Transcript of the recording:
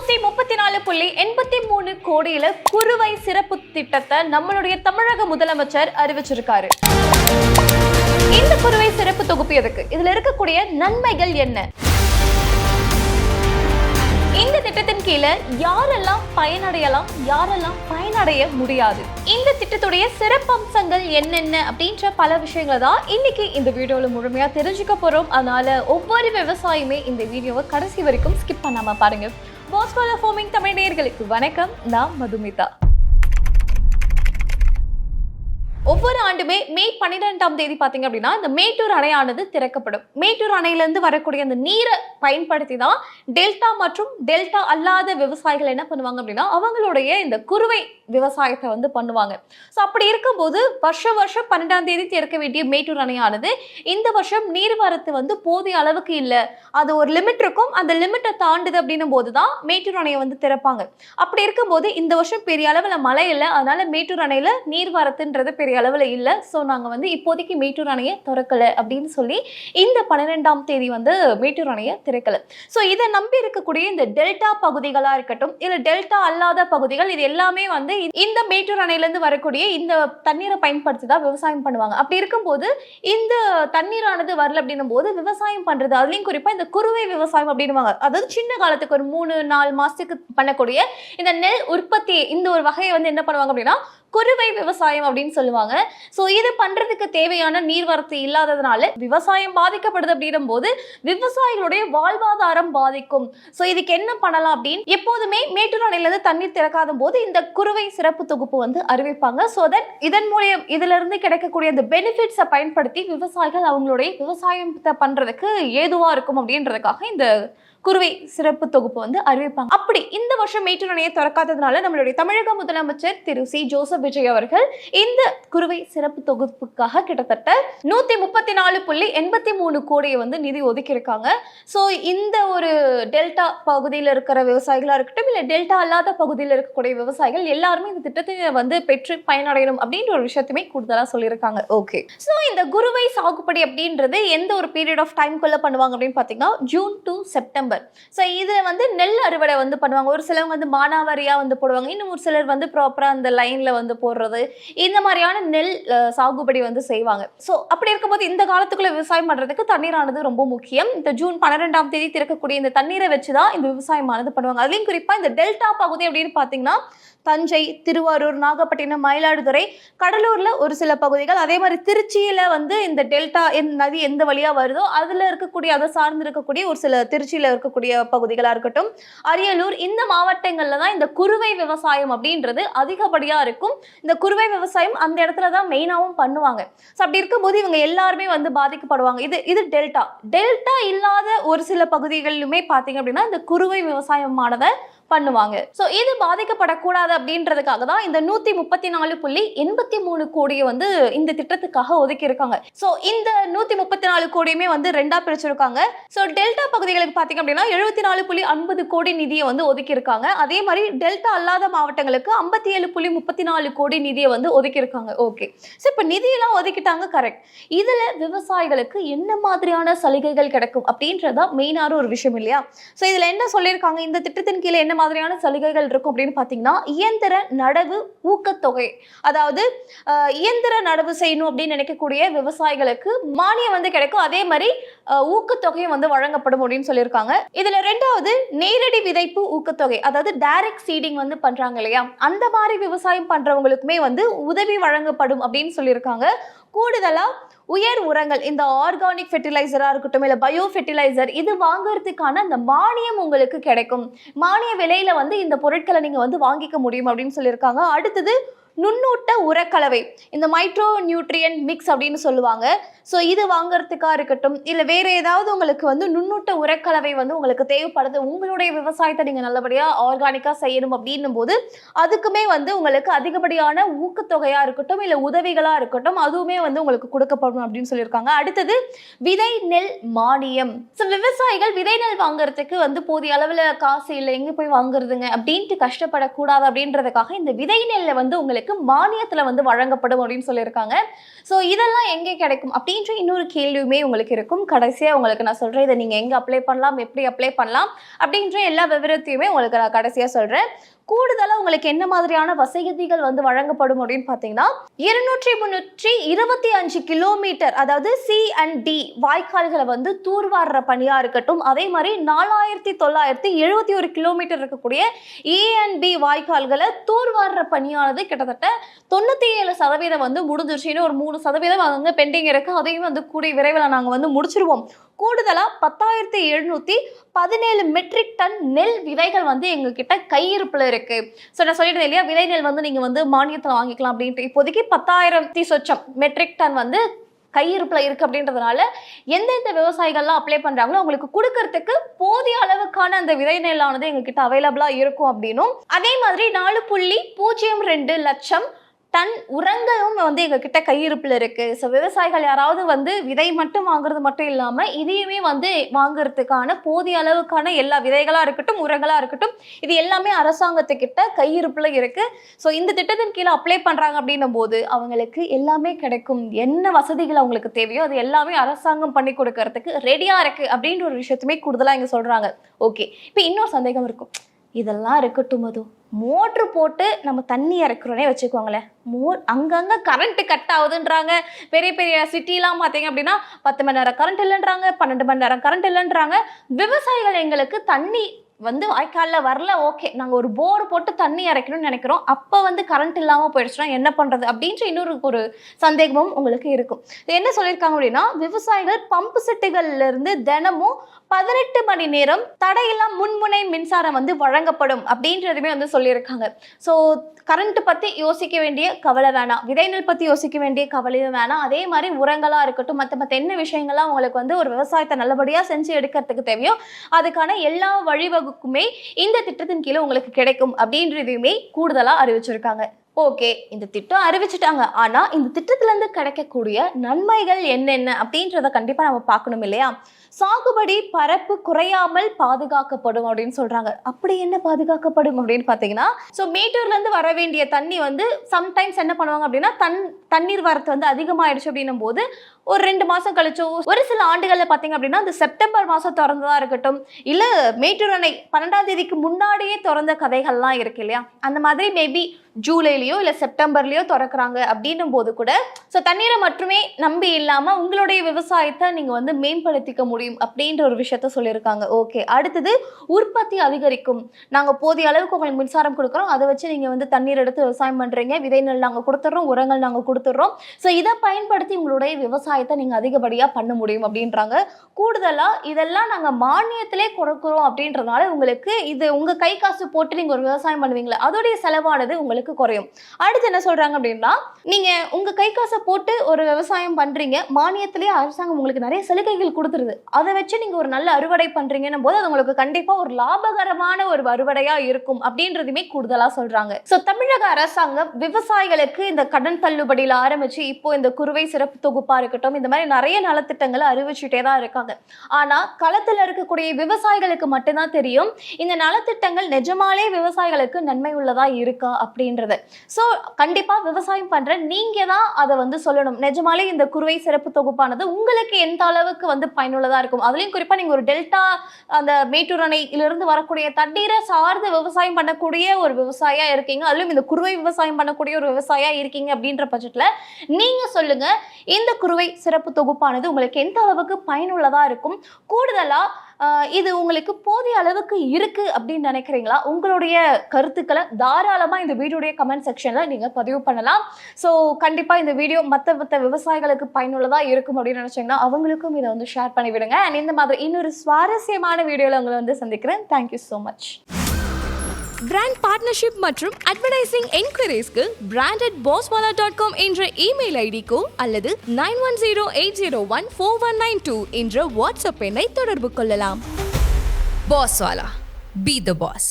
134.83 கோடியில குறுவை சிறப்பு திட்டத்தை நம்மளுடைய தமிழக முதலமைச்சர் அறிவிச்சிருக்காரு. இந்த குறுவை சிறப்பு தொகுப்பு எதுக்கு? இதுல இருக்கக்கூடிய நன்மைகள் என்ன? இந்த திட்டத்தின் கீழே யாரெல்லாம் பயனடையலாம், யாரெல்லாம் பயனடைய முடியாது, இந்த திட்டத்துடைய சிறப்பம்சங்கள் என்னென்ன அப்படின்ற பல விஷயங்களை தான் இன்னைக்கு இந்த வீடியோல முழுமையா தெரிஞ்சுக்க போறோம். அதனால ஒவ்வொரு விவசாயியுமே இந்த வீடியோவை கடைசி வரைக்கும் ஸ்கிப் பண்ணாம பாருங்க. பாஸ்கோலா ஃபார்மிங் தமிழ் நேயர்களுக்கு வணக்கம். நான் மதுமிதா. ஒவ்வொரு ஆண்டுமே மே 12ஆம் தேதி பார்த்தீங்க அப்படின்னா இந்த மேட்டூர் அணையானது திறக்கப்படும். மேட்டூர் அணையிலிருந்து வரக்கூடிய அந்த நீரை பயன்படுத்தி தான் டெல்டா மற்றும் டெல்டா அல்லாத விவசாயிகள் என்ன பண்ணுவாங்க அப்படின்னா அவங்களுடைய இந்த குறுவை விவசாயத்தை வந்து பண்ணுவாங்க. ஸோ அப்படி இருக்கும்போது வருஷம் 12ஆம் தேதி திறக்க வேண்டிய மேட்டூர் அணையானது இந்த வருஷம் நீர்வரத்து வந்து போதிய அளவுக்கு இல்லை. அது ஒரு லிமிட் இருக்கும், அந்த லிமிட்டை தாண்டுது அப்படின்னும் போது தான் மேட்டூர் அணையை வந்து திறப்பாங்க. அப்படி இருக்கும்போது இந்த வருஷம் பெரிய அளவில் மழை இல்லை, அதனால மேட்டூர் அணையில் நீர்வரத்துன்றது பெரிய அளவில் இல்லை. ஸோ நாங்கள் வந்து இப்போதைக்கு மேட்டூர் அணையை திறக்கலை அப்படின்னு சொல்லி இந்த 12ஆம் தேதி வந்து மேட்டூர் அணையை திறக்கலை. ஸோ இதை நம்பி இருக்கக்கூடிய இந்த டெல்டா பகுதிகளாக இருக்கட்டும், இல்லை டெல்டா அல்லாத பகுதிகள், இது எல்லாமே வந்து இந்த மேட்டூர் அணையிலேருந்து வரக்கூடிய இந்த தண்ணீரை பயன்படுத்தி தான் விவசாயம் பண்ணுவாங்க. அப்படி இருக்கும்போது இந்த தண்ணீரானது வரல அப்படின்னும் போது விவசாயம் பண்றது, அதுலேயும் குறிப்பாக இந்த குறுவை விவசாயம் அப்படின்னுவாங்க, அதாவது சின்ன காலத்துக்கு ஒரு 3-4 மாசத்துக்கு பண்ணக்கூடிய இந்த நெல் உற்பத்தி, இந்த ஒரு வகையை வந்து என்ன பண்ணுவாங்க அப்படின்னா குறுவை விவசாயம் அப்படின்னு சொல்லுவாங்க. ஸோ இது பண்றதுக்கு தேவையான நீர்வரத்து இல்லாததுனால விவசாயம் பாதிக்கப்படுது அப்படின்னும் போது விவசாயிகளுடைய வாழ்வாதாரம் பாதிக்கும். ஸோ இதுக்கு என்ன பண்ணலாம் அப்படின்னு எப்போதுமே மேட்டூர் அணையிலிருந்து தண்ணீர் திறக்காத போது இந்த குறுவை சிறப்பு தொகுப்பு வந்து அறிவிப்பாங்க. ஸோ தட் இதன் மூலம் இதுல இருந்து கிடைக்கக்கூடிய அந்த பெனிஃபிட்ஸை பயன்படுத்தி விவசாயிகள் அவங்களுடைய விவசாயத்தை பண்றதுக்கு ஏதுவா இருக்கும் அப்படின்றதுக்காக இந்த குறுவை சிறப்பு தொகுப்பு வந்து அறிவிப்பாங்க. அப்படி இந்த வருஷம் மேட்டூர் அணையை திறக்காததுனால நம்மளுடைய தமிழக முதலமைச்சர் திரு சி ஜோசப் விஜய் அவர்கள் இந்த குறுவை சிறப்பு தொகுப்புக்காக கிட்டத்தட்ட 134.83 கோடியை வந்து நிதி ஒதுக்கி இருக்காங்க. ஸோ இந்த ஒரு டெல்டா பகுதியில் இருக்கிற விவசாயிகளா இருக்கட்டும், இல்லை டெல்டா அல்லாத பகுதியில் இருக்கக்கூடிய விவசாயிகள் எல்லாருமே இந்த திட்டத்தை வந்து பெற்று பயனடையணும் அப்படின்ற ஒரு விஷயத்தையுமே கூடுதலாக சொல்லியிருக்காங்க. ஓகே, ஸோ இந்த குறுவை சாகுபடி அப்படின்றது எந்த ஒரு பீரியட் ஆஃப் டைம்குள்ள பண்ணுவாங்க அப்படின்னு பார்த்தீங்கன்னா ஜூன் டு செப்டம்பர். ஸோ இதில் வந்து நெல் அறுவடை வந்து பண்ணுவாங்க. ஒரு சிலவங்க வந்து மானாவாரியாக வந்து போடுவாங்க, இன்னும் ஒரு சிலர் வந்து ப்ராப்பராக அந்த லைனில் வந்து போடுறது, இந்த மாதிரியான நெல் சாகுபடி வந்து செய்வாங்க. ஸோ அப்படி இருக்கும்போது இந்த காலத்துக்குள்ள விவசாயம் பண்ணுறதுக்கு தண்ணீரானது ரொம்ப முக்கியம். இந்த ஜூன் 12ஆம் தேதி திறக்கக்கூடிய இந்த தண்ணீரை வச்சு தான் இந்த விவசாயமானது பண்ணுவாங்க. அதுலேயும் குறிப்பாக இந்த டெல்டா பகுதி அப்படின்னு பார்த்தீங்கன்னா தஞ்சை, திருவாரூர், நாகப்பட்டினம், மயிலாடுதுறை, கடலூர்ல ஒரு சில பகுதிகள், அதே மாதிரி திருச்சியில வந்து இந்த டெல்டா நதி எந்த வழியா வருதோ அதுல இருக்கக்கூடிய, அதை சார்ந்து இருக்கக்கூடிய ஒரு சில திருச்சியில இருக்கக்கூடிய பகுதிகளா இருக்கட்டும், அரியலூர், இந்த மாவட்டங்கள்ல தான் இந்த குறுவை விவசாயம் அப்படின்றது அதிகப்படியா இருக்கும். இந்த குறுவை விவசாயம் அந்த இடத்துல தான் மெயினாவும் பண்ணுவாங்க. ஸோ அப்படி இருக்கும்போது இவங்க எல்லாருமே வந்து பாதிக்கப்படுவாங்க. இது டெல்டா இல்லாத ஒரு சில பகுதிகளிலுமே பார்த்தீங்க அப்படின்னா இந்த குறுவை விவசாயமானதை பண்ணுவாங்க. ஸோ இது பாதிக்கப்படக்கூடாது அப்படின்றதுக்காக தான் இந்த 134.83 கோடியை வந்து இந்த திட்டத்துக்காக ஒதுக்கி இருக்காங்க. ஸோ இந்த 134 கோடியுமே வந்து ரெண்டா பிரிச்சிருக்காங்க. ஸோ டெல்டா பகுதிகளுக்கு பார்த்தீங்க அப்படின்னா 74.50 கோடி நிதியை வந்து ஒதுக்கி இருக்காங்க. அதே மாதிரி டெல்டா அல்லாத மாவட்டங்களுக்கு 57.34 கோடி நிதியை வந்து ஒதுக்கி இருக்காங்க. ஓகே, ஸோ இப்போ நிதியெல்லாம் ஒதுக்கிட்டாங்க, கரெக்ட். இதுல விவசாயிகளுக்கு என்ன மாதிரியான சலுகைகள் கிடைக்கும் அப்படின்றதான் மெயினான ஒரு விஷயம் இல்லையா? ஸோ இதுல என்ன சொல்லியிருக்காங்க, இந்த திட்டத்தின் கீழே என்ன மாதிரியான சலுகைகள் இருக்கும் அப்படின்னு பார்த்தீங்கன்னா இயந்திர நடவு ஊக்கத்தொகை, அதாவது இயந்திர நடவு செய்யணும் அப்படின்னு நினைக்கக்கூடிய விவசாயிகளுக்கு மானியம் வந்து கிடைக்கும். அதே மாதிரி ஊக்கத்தொகை வந்து வழங்கப்படும் அப்படின்னு சொல்லியிருக்காங்க. இதுல ரெண்டாவது நேரடி விதைப்பு ஊக்கத்தொகை, அதாவது டைரக்ட் சீடிங் வந்து பண்றாங்க இல்லையா, அந்த மாதிரி விவசாயம் பண்றவங்களுக்குமே வந்து உதவி வழங்கப்படும் அப்படின்னு சொல்லியிருக்காங்க. கூடுதலா உயர் உரங்கள், இந்த ஆர்கானிக் ஃபெர்டிலைசரா இருக்கட்டும், இல்லை பயோ ஃபெர்டிலைசர், இது வாங்குறதுக்கான அந்த மானியம் உங்களுக்கு கிடைக்கும். மானிய விலையில வந்து இந்த பொருட்களை நீங்க வந்து வாங்கிக்க முடியும் அப்படின்னு சொல்லியிருக்காங்க. அடுத்தது நுண்ணூட்ட உரக்கலவை, இந்த மைக்ரோ நியூட்ரியன்ட் மிக்ஸ் அப்படின்னு சொல்லுவாங்க. ஸோ இது வாங்குறதுக்காக இருக்கட்டும், இல்லை வேற ஏதாவது உங்களுக்கு வந்து நுண்ணூட்ட உரக்கலவை வந்து உங்களுக்கு தேவைப்படுது, உங்களுடைய விவசாயத்தை நீங்கள் நல்லபடியாக ஆர்கானிக்காக செய்யணும் அப்படின்னும் போது அதுக்குமே வந்து உங்களுக்கு அதிகப்படியான ஊக்கத்தொகையாக இருக்கட்டும், இல்லை உதவிகளாக இருக்கட்டும், அதுவுமே வந்து உங்களுக்கு கொடுக்கப்படும் அப்படின்னு சொல்லியிருக்காங்க. அடுத்தது விதை நெல் மானியம். ஸோ விவசாயிகள் விதை நெல் வாங்குறதுக்கு வந்து போதிய அளவில் காசு இல்லை, எங்கே போய் வாங்குறதுங்க அப்படின்ட்டு கஷ்டப்படக்கூடாது அப்படின்றதுக்காக இந்த விதை நெல்லை வந்து உங்களுக்கு விவசாயிகளுக்கு மானியத்துல வந்து வழங்கப்படும் அப்படின்னு சொல்லியிருக்காங்க. ஸோ இதெல்லாம் எங்கே கிடைக்கும் அப்படின்ற இன்னொரு கேள்வியுமே உங்களுக்கு இருக்கும். கடைசியா உங்களுக்கு நான் சொல்றேன், இதை நீங்க எங்க அப்ளை பண்ணலாம், எப்படி அப்ளை பண்ணலாம் அப்படின்ற எல்லா விவரத்தையுமே உங்களுக்கு நான் கடைசியா சொல்றேன். கூடுதலா உங்களுக்கு என்ன மாதிரியான வசதிகள் வந்து வழங்கப்படும் அப்படின்னு பாத்தீங்கன்னா 225 கிலோமீட்டர், அதாவது C&D வாய்க்கால்களை வந்து தூர்வாடுற பணியா இருக்கட்டும், அதே மாதிரி 4971 கிலோமீட்டர் இருக்கக்கூடிய A&B வாய்க்கால்களை தூர்வாடுற பணியானது கிட்டத்தட்ட 97% வந்து முடிஞ்சிருச்சு. ஒரு 3% வந்து பெண்டிங் இருக்கு. அதையும் வந்து கூடிய விரைவில் நாங்க வந்து முடிச்சிருவோம். கூடுதலா 10,717 மெட்ரிக் டன் நெல் விதைகள் வந்து எங்க கிட்ட கையிருப்புல இருக்கு. ஸோ நான் சொல்லிட்டேன் இல்லையா, விதை நெல் வந்து நீங்க வந்து மானியத்தில் வாங்கிக்கலாம் அப்படின்ட்டு. இப்போதைக்கு 10,000 சொச்சம் மெட்ரிக் டன் வந்து கையிருப்புல இருக்கு அப்படின்றதுனால எந்தெந்த விவசாயிகள்லாம் அப்ளை பண்றாங்களோ அவங்களுக்கு கொடுக்கறதுக்கு போதிய அளவுக்கான அந்த விதை நெல்லானது எங்ககிட்ட அவைலபிளா இருக்கும் அப்படின்னும், அதே மாதிரி 4.02 லட்சம் டன் உரங்களும் வந்து எங்ககிட்ட கையிருப்புல இருக்கு. ஸோ விவசாயிகள் யாராவது வந்து விதை மட்டும் வாங்குறது மட்டும் இல்லாம இதையுமே வந்து வாங்குறதுக்கான போதிய அளவுக்கான எல்லா விதைகளா இருக்கட்டும், உரங்களா இருக்கட்டும், இது எல்லாமே அரசாங்கத்துக்கிட்ட கையிருப்புல இருக்கு. ஸோ இந்த திட்டத்தின் கீழே அப்ளை பண்றாங்க அப்படின்னும் போது அவங்களுக்கு எல்லாமே கிடைக்கும். என்ன வசதிகள் அவங்களுக்கு தேவையோ அது எல்லாமே அரசாங்கம் பண்ணி கொடுக்கறதுக்கு ரெடியா இருக்கு அப்படின்ற ஒரு விஷயத்துமே கூடுதலா இங்க சொல்றாங்க. ஓகே, இப்போ இன்னொரு சந்தேகம் இருக்கும். இதெல்லாம் இருக்கட்டும், மது மோட்ரு போட்டு நம்ம தண்ணி இறக்குறோன்னே வச்சுக்கோங்களேன், அங்கங்கே கரண்ட்டு கட் ஆகுதுன்றாங்க. பெரிய பெரிய சிட்டிலாம் பார்த்தீங்க அப்படின்னா 10 மணி நேரம் கரண்ட் இல்லைன்றாங்க, 12 மணி நேரம் கரண்ட் இல்லைன்றாங்க. விவசாயிகள் எங்களுக்கு தண்ணி வந்து வாய்க்காலில் வரல, ஓகே நாங்கள் ஒரு போர் போட்டு தண்ணி இறக்கணும்னு நினைக்கிறோம், அப்போ வந்து கரண்ட் இல்லாமல் போயிடுச்சுன்னா என்ன பண்ணுறது அப்படின்ற இன்னொரு ஒரு சந்தேகமும் உங்களுக்கு இருக்கும். என்ன சொல்லியிருக்காங்க அப்படின்னா, விவசாயிகள் பம்பு செட்டுகள்ல இருந்து தினமும் 18 மணி நேரம் தடையில்லா முன்முனை மின்சாரம் வந்து வழங்கப்படும் அப்படின்றதுமே வந்து சொல்லியிருக்காங்க. ஸோ கரண்ட் பற்றி யோசிக்க வேண்டிய கவலை வேணாம், விதை நெல் பற்றி யோசிக்க வேண்டிய கவலையும் வேணாம். அதே மாதிரி உரங்களாக இருக்கட்டும், மற்ற என்ன விஷயங்கள்லாம் உங்களுக்கு வந்து ஒரு விவசாயத்தை நல்லபடியாக செஞ்சு எடுக்கிறதுக்கு தேவையோ அதுக்கான எல்லா வழிவகுக்குமே இந்த திட்டத்தின் கீழே உங்களுக்கு கிடைக்கும் அப்படின்றதையுமே கூடுதலாக அறிவிச்சிருக்காங்க. ஓகே, இந்த திட்டம் அறிவிச்சிட்டாங்க, ஆனா இந்த திட்டத்துல இருந்து கிடைக்கக்கூடிய நன்மைகள் என்னென்ன அப்படின்றத கண்டிப்பா நம்ம பார்க்கணும் இல்லையா? சாகுபடி பரப்பு குறையாமல் பாதுகாக்கப்படும் அப்படின்னு சொல்றாங்க. அப்படி என்ன பாதுகாக்கப்படும் அப்படின்னு பாத்தீங்கன்னா, ஸோ மேட்டூர்ல இருந்து வர வேண்டிய தண்ணி வந்து சம்டைம்ஸ் என்ன பண்ணுவாங்க அப்படின்னா, தண்ணீர் வரத்து வந்து அதிகமாயிடுச்சு அப்படின்னும் போது ஒரு 2 மாசம் கழிச்சோ, ஒரு சில ஆண்டுகள்ல பாத்தீங்க அப்படின்னா இந்த செப்டம்பர் மாசம் திறந்ததா இருக்கட்டும், இல்ல மேட்டூர் அணை 12ஆம் தேதிக்கு முன்னாடியே திறந்த கதைகள்லாம் இருக்கு இல்லையா, அந்த மாதிரி மேபி ஜூலைலயோ இல்ல செப்டம்பர்லயோ திறக்கிறாங்க அப்படின்னும் போது கூட ஸோ தண்ணீரை மட்டுமே நம்பி இல்லாம உங்களுடைய விவசாயத்தை நீங்க வந்து மேம்படுத்திக்க முடியும் அப்படின்ற ஒரு விஷயத்த சொல்லியிருக்காங்க. ஓகே, அடுத்தது உற்பத்தி அதிகரிக்கும். நாங்க போதிய அளவுக்கு உங்களுக்கு மின்சாரம் கொடுக்குறோம், அதை வச்சு நீங்க வந்து தண்ணீர் எடுத்து விவசாயம் பண்றீங்க, விதை நெல் நாங்க கொடுத்துட்றோம், உரங்கள் நாங்க கொடுத்துட்றோம். ஸோ இதை பயன்படுத்தி உங்களுடைய விவசாயத்தை நீங்க அதிகப்படியா பண்ண முடியும் அப்படின்றாங்க. கூடுதலா இதெல்லாம் நாங்க மானியத்திலே கொடுக்குறோம் அப்படின்றதுனால உங்களுக்கு இது உங்க கை காசு போட்டு நீங்க ஒரு விவசாயம் பண்ணுவீங்களா, அதோடைய செலவானது உங்களுக்கு குறையும். அடுத்து என்ன சொல்றாங்க அப்படின்னா, நீங்க உங்க கை காசை போட்டு ஒரு விவசாயம் பண்றீங்க, மானியத்திலேயே அரசாங்கம் உங்களுக்கு நிறைய சலுகைகள் கொடுத்துருது, அதை வச்சு நீங்க ஒரு நல்ல அறுவடை பண்றீங்கன்னும் போது அது உங்களுக்கு கண்டிப்பா ஒரு லாபகரமான ஒரு அறுவடையா இருக்கும் அப்படின்றதுமே கூடுதலா சொல்றாங்க. சோ தமிழக அரசாங்கம் விவசாயிகளுக்கு இந்த கடன் தள்ளுபடியில ஆரம்பிச்சு இப்போ இந்த குறுவை சிறப்பு தொகுப்பா இருக்கட்டும், இந்த மாதிரி நிறைய நலத்திட்டங்களை அறிவிச்சுட்டே தான் இருக்காங்க. ஆனா களத்துல இருக்கக்கூடிய விவசாயிகளுக்கு மட்டும்தான் தெரியும் இந்த நலத்திட்டங்கள் நிஜமாலே விவசாயிகளுக்கு நன்மை உள்ளதா இருக்கா அப்படின்னு. சோ கண்டிப்பா விவசாயம் பண்ற நீங்க தான் அதை வந்து சொல்லணும், நிஜமாலே இந்த குறுவை சிறப்பு தொகுப்பானது உங்களுக்கு எந்த அளவுக்கு வந்து பயனுள்ளதா இருக்கும். அதுலயும் குறிப்பா நீங்க ஒரு டெல்டா அந்த மேட்டூர் அணையிலிருந்து வரக்கூடிய தண்ணீரை சார்ந்து விவசாயம் பண்ணக்கூடிய ஒரு விவசாயியா இருக்கீங்க, அதுலயும் இந்த குறுவை விவசாயம் பண்ணக்கூடிய ஒரு விவசாயியா இருக்கீங்க அப்படின்ற பட்சத்துல நீங்க சொல்லுங்க, இந்த குறுவை சிறப்பு தொகுப்பானது உங்களுக்கு எந்த அளவுக்கு பயனுள்ளதா இருக்கும், கூடுதலா இது உங்களுக்கு போதிய அளவுக்கு இருக்கு அப்படின்னு நினைக்கிறீங்களா? உங்களுடைய கருத்துக்களை தாராளமா இந்த வீடியோடைய கமெண்ட் செக்ஷன்ல நீங்க பதிவு பண்ணலாம். ஸோ கண்டிப்பா இந்த வீடியோ மற்ற விவசாயிகளுக்கு பயனுள்ளதா இருக்கும் அப்படின்னு நினைச்சீங்கன்னா அவங்களுக்கும் இதை வந்து ஷேர் பண்ணி விடுங்க. அண்ட் இந்த மாதிரி இன்னொரு சுவாரஸ்யமான வீடியோல உங்களை வந்து சந்திக்கிறேன். Thank you so much. Brand partnership மற்றும் அட்வர்டைசிங் என்கொயரிஸ்க்கு brand@bosswala.com என்ற இமெயில் ஐடிக்கோ அல்லது 9108014192 என்ற வாட்ஸ்அப் எண்ணை தொடர்பு கொள்ளலாம். Bosswala, be the boss.